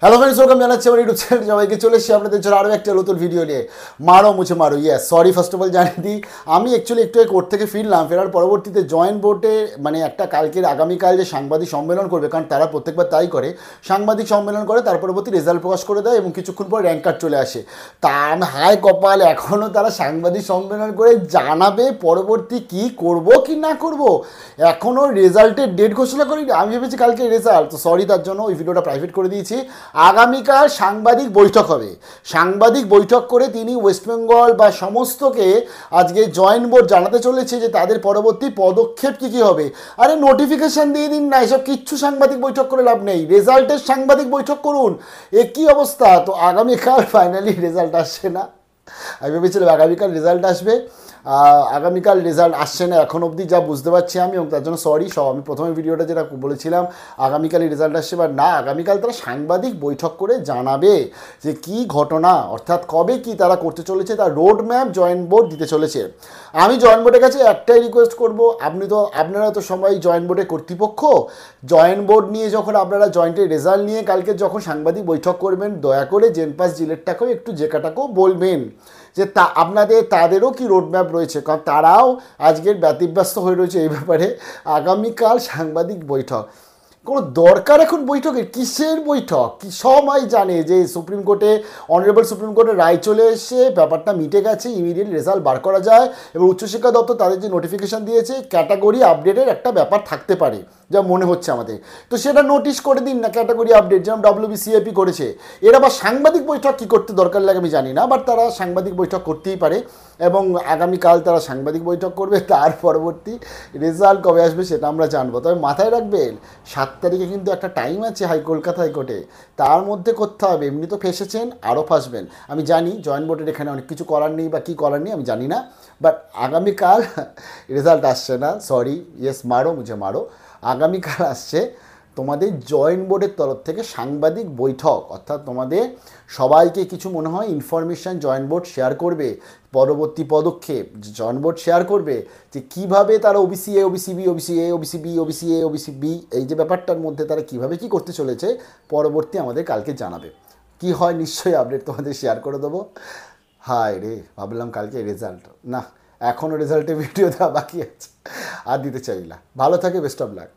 Hello friends, welcome জানাচ্ছি আমার YouTube channel. সবাইকে চলে এসেছি আপনাদের জন্য আরও একটা নতুন ভিডিও নিয়ে। মারো মুছে মারো, yes sorry first of all জানিয়ে দিই, আমি অ্যাকচুয়ালি একটু কোর্ট থেকে ফিরলাম। ফেরার পরবর্তীতে জয়েন্ট বোর্ডে মানে একটা আগামীকাল যে সাংবাদিক সম্মেলন করবে, কারণ তারা প্রত্যেকবার তাই করে, সাংবাদিক সম্মেলন করে তার পরবর্তী রেজাল্ট প্রকাশ করে দেয় এবং কিছুক্ষণ পর র্যাঙ্ক কার্ড চলে আসে। তার হাই কপাল, এখনও তারা সাংবাদিক সম্মেলন করে জানাবে পরবর্তী কি করব কি না করব। এখনও রেজাল্টের ডেট ঘোষণা করিনি। আমি ভেবেছি কালকে রেজাল্ট, তো সরি, তার জন্য ওই ভিডিওটা প্রাইভেট করে দিয়েছি। আগামীকাল সাংবাদিক বৈঠক হবে। সাংবাদিক বৈঠক করে তিনি ওয়েস্টবেঙ্গল বা সমস্তকে আজকে জয়েন্ট বোর্ড জানাতে চলেছে যে তাদের পরবর্তী পদক্ষেপ কী কী হবে। আরে নোটিফিকেশান দিয়ে দিন না, এসব কিচ্ছু সাংবাদিক বৈঠক করে লাভ নেই, রেজাল্টের সাংবাদিক বৈঠক করুন। এ কী অবস্থা! তো আগামীকাল ফাইনালি রেজাল্ট আসছে না। আমি ভেবেছিলাম আগামীকাল রেজাল্ট আসবে, আগামীকাল রেজাল্ট আসছে না এখন অবধি, যা বুঝতে পারছি আমি, এবং তার জন্য সরি। আমি প্রথমে ভিডিওটা যেটা বলেছিলাম আগামীকালই রেজাল্ট আসছে, বা না, আগামীকাল তারা সাংবাদিক বৈঠক করে জানাবে যে কি ঘটনা, অর্থাৎ কবে কি তারা করতে চলেছে, তার রোড ম্যাপ জয়েন্ট বোর্ড দিতে চলেছে। আমি জয়েন্ট বোর্ডের কাছে একটাই রিকোয়েস্ট করব, আপনারা তো সবাই জয়েন্ট বোর্ডের কর্তৃপক্ষ, জয়েন্ট বোর্ড নিয়ে যখন আপনারা জয়েন্টের রেজাল্ট নিয়ে কালকে যখন সাংবাদিক বৈঠক করবেন, দয়া করে জেনপাস জিলেটটাকেও একটু জেকাটাকেও বলবেন যে তাদেরও কি রোডম্যাপ রয়েছে, কারণ তারাও আজকের ব্যতিব্যস্ত হয়ে রয়েছে এই ব্যাপারে। আগামীকাল সাংবাদিক বৈঠক, কোনো দরকার এখন বৈঠকের? কিসের বৈঠক? কি সবাই জানে যে সুপ্রিম কোর্টে, অনারেবল সুপ্রিম কোর্টের রায় চলে এসে ব্যাপারটা মিটে গেছে, ইমিডিয়েট রেজাল্ট বার করা যায়। এবং উচ্চশিক্ষা দপ্তর তাদের যে নোটিফিকেশান দিয়েছে, ক্যাটাগরি আপডেটের একটা ব্যাপার থাকতে পারে যা মনে হচ্ছে আমাদের, তো সেটা নোটিশ করে দিন না, ক্যাটাগরি আপডেট, যেমন WBCAP করেছে। এরা বা সাংবাদিক বৈঠক কী করতে দরকার লাগে আমি জানি না, বাট তারা সাংবাদিক বৈঠক করতেই পারে। এবং আগামীকাল তারা সাংবাদিক বৈঠক করবে, তার পরবর্তী রেজাল্ট কবে আসবে সেটা আমরা জানবো। তবে মাথায় রাখবেন 7 তারিখে কিন্তু একটা টাইম আছে কলকাতা হাইকোর্টে, তার মধ্যে করতে হবে। এমনি তো ফেসেছেন, আরও ফাঁসবেন। আমি জানি জয়েন্ট বোর্ডের এখানে অনেক কিছু করার নেই বা কী করার নেই আমি জানি না, বাট আগামীকাল রেজাল্ট আসছে না, সরি, ইয়েস মারো মুঝে মারো। আগামীকাল আসছে তোমাদের জয়েন্ট বোর্ডের তরফ থেকে সাংবাদিক বৈঠক, অর্থাৎ তোমাদের সবাইকে কিছু মনে হয় ইনফরমেশান জয়েন্ট বোর্ড শেয়ার করবে, পরবর্তী পদক্ষেপ জয়েন্ট বোর্ড শেয়ার করবে যে কীভাবে তারা OBC A, OBC B, OBC A, OBC B, OBC A, OBC B, এই যে ব্যাপারটার মধ্যে তারা কীভাবে কী করতে চলেছে পরবর্তী আমাদের কালকে জানাবে। কি হয় নিশ্চয়ই আপডেট তোমাদের শেয়ার করে দেবো। হায় রে, ভাবলাম কালকে রেজাল্ট, না, এখনও রেজাল্টের ভিডিও দেওয়া বাকি আছে, আর দিতে চাই না। ভালো থাকে, বেস্ট অফ লাক।